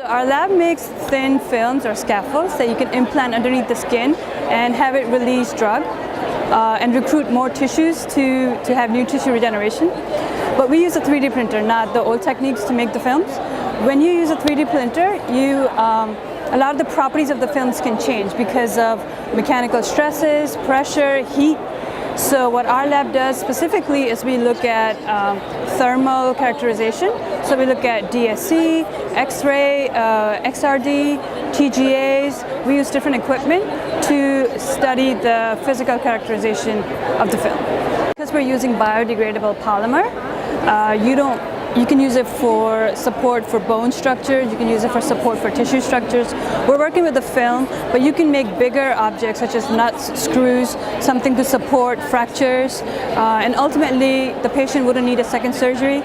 Our lab makes thin films or scaffolds that you can implant underneath the skin and have it release drug and recruit more tissues to have new tissue regeneration. But we use a 3D printer, not the old techniques to make the films. When you use a 3D printer, a lot of the properties of the films can change because of mechanical stresses, pressure, heat. So what our lab does specifically is we look at thermal characterization. So we look at DSC, X-ray, XRD, TGAs. We use different equipment to study the physical characterization of the film. Because we're using biodegradable polymer, you can use it for support for bone structures, you can use it for support for tissue structures. We're working with a film, but you can make bigger objects such as nuts, screws, something to support fractures, and ultimately the patient wouldn't need a second surgery.